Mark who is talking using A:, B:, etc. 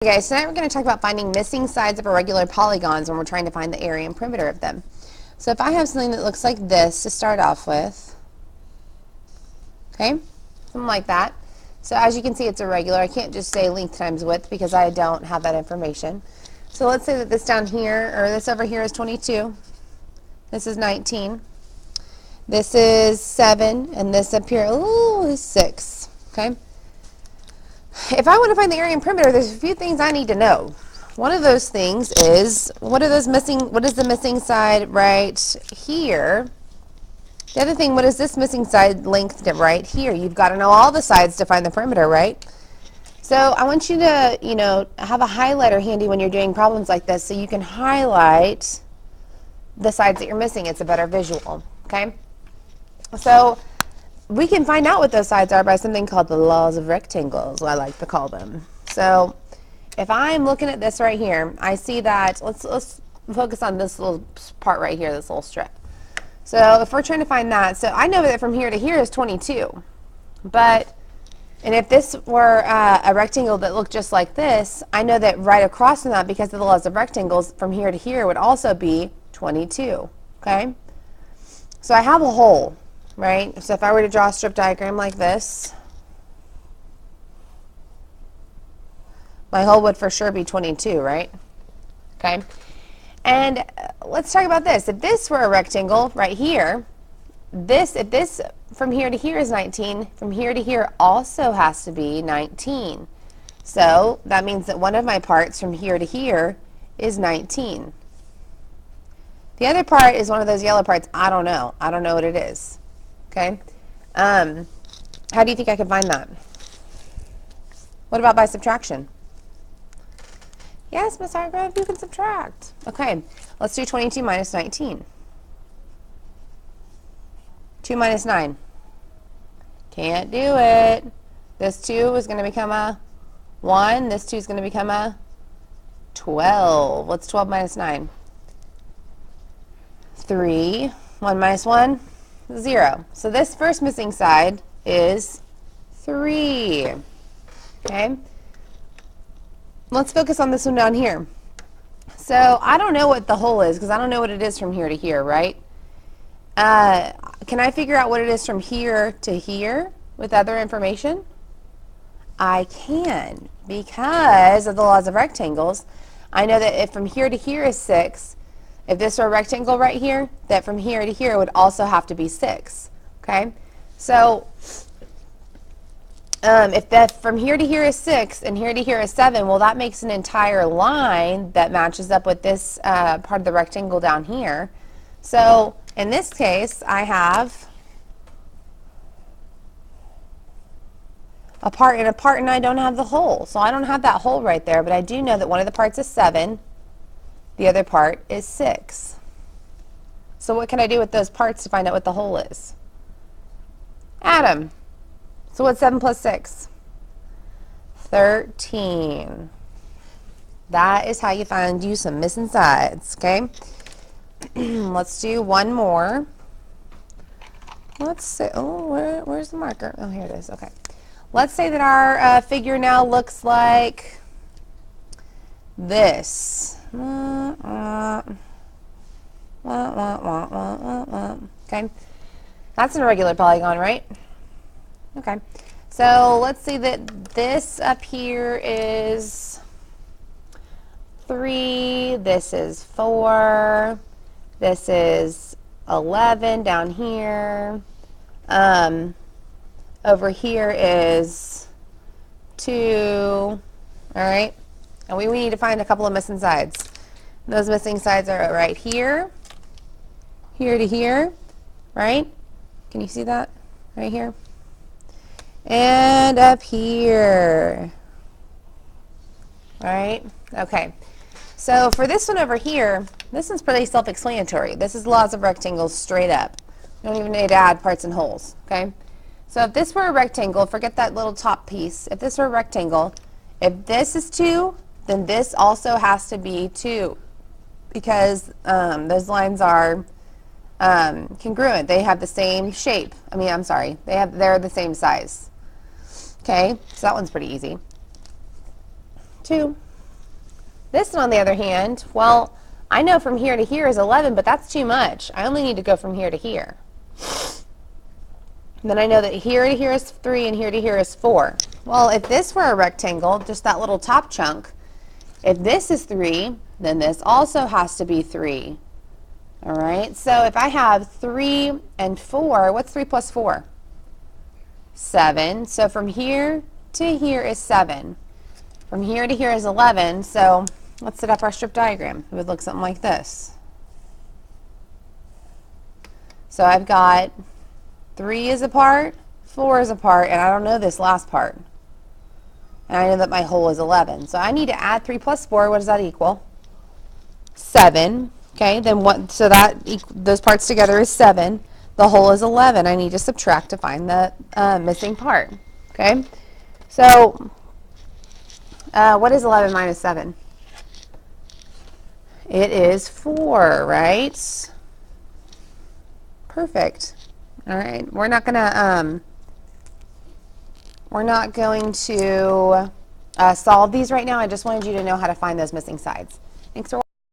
A: Okay, guys, tonight we're going to talk about finding missing sides of irregular polygons when we're trying to find the area and perimeter of them. So if I have something that looks like this to start off with, okay, something like that. So as you can see, it's irregular. I can't just say length times width because I don't have that information. So let's say that this down here, or this over here is 22. This is 19. This is 7, and this up here, ooh, is 6, okay? If I want to find the area and perimeter, there's a few things I need to know. One of those things is, what is the missing side right here? The other thing, what is this missing side length right here? You've got to know all the sides to find the perimeter, right? So I want you to, have a highlighter handy when you're doing problems like this so you can highlight the sides that you're missing. It's a better visual, okay? So we can find out what those sides are by something called the laws of rectangles, I like to call them. So if I'm looking at this right here, I see that, let's focus on this little part right here, this little strip. So if we're trying to find that, so I know that from here to here is 22. And if this were a rectangle that looked just like this, I know that right across from that, because of the laws of rectangles, from here to here would also be 22, okay? So I have a hole, right? So if I were to draw a strip diagram like this, my hole would for sure be 22, right? Okay. And let's talk about this. If this were a rectangle right here, if this from here to here is 19, from here to here also has to be 19. So that means that one of my parts from here to here is 19. The other part is one of those yellow parts. I don't know. I don't know what it is. Okay? How do you think I could find that? What about by subtraction? Yes, Miss Hargrove, you can subtract. Okay, let's do 22 minus 19. 2 minus 9. Can't do it. This 2 is going to become a 1. This 2 is going to become a 12. What's 12 minus 9? 3. 1 minus 1? 0. So this first missing side is 3. Okay? Let's focus on this one down here. So I don't know what the hole is because I don't know what it is from here to here, right? Can I figure out what it is from here to here with other information? I can, because of the laws of rectangles. I know that if from here to here is 6, if this were a rectangle right here, that from here to here would also have to be 6. Okay? So if that from here to here is 6 and here to here is 7, well, that makes an entire line that matches up with this part of the rectangle down here. So in this case, I have a part and I don't have the hole. So I don't have that hole right there, but I do know that one of the parts is 7, the other part is 6. So what can I do with those parts to find out what the hole is? Add them. So what's 7 plus 6? 13. That is how you find you some missing sides, okay? Let's do one more. Let's say, oh, where's the marker? Oh, here it is, okay. Let's say that our figure now looks like this. Okay. That's an irregular polygon, right? Okay. So let's see that this up here is 3, this is 4, this is 11 down here. Over here is 2, all right? And we need to find a couple of missing sides. Those missing sides are right here, here to here, right? Can you see that right here? And up here, all right? Okay, so for this one over here, this one's pretty self-explanatory. This is laws of rectangles straight up. You don't even need to add parts and holes, okay? So if this were a rectangle, forget that little top piece. If this were a rectangle, if this is 2, then this also has to be 2 because those lines are congruent. They have the same shape. They're the same size. Okay, so that one's pretty easy. 2. This one, on the other hand, well, I know from here to here is 11, but that's too much. I only need to go from here to here. And then I know that here to here is 3 and here to here is 4. Well, if this were a rectangle, just that little top chunk, if this is 3, then this also has to be 3. All right, so if I have 3 and 4, what's 3 plus 4? 7. So from here to here is 7. From here to here is 11. So let's set up our strip diagram. It would look something like this. So I've got 3 is apart, 4 is apart, and I don't know this last part. And I know that my whole is 11. So I need to add 3 plus 4. What does that equal? 7. Okay, then what? So that those parts together is 7. The whole is 11. I need to subtract to find the missing part. Okay, so what is 11 minus 7? It is 4, right? Perfect. All right, we're not going to solve these right now. I just wanted you to know how to find those missing sides. Thanks for watching.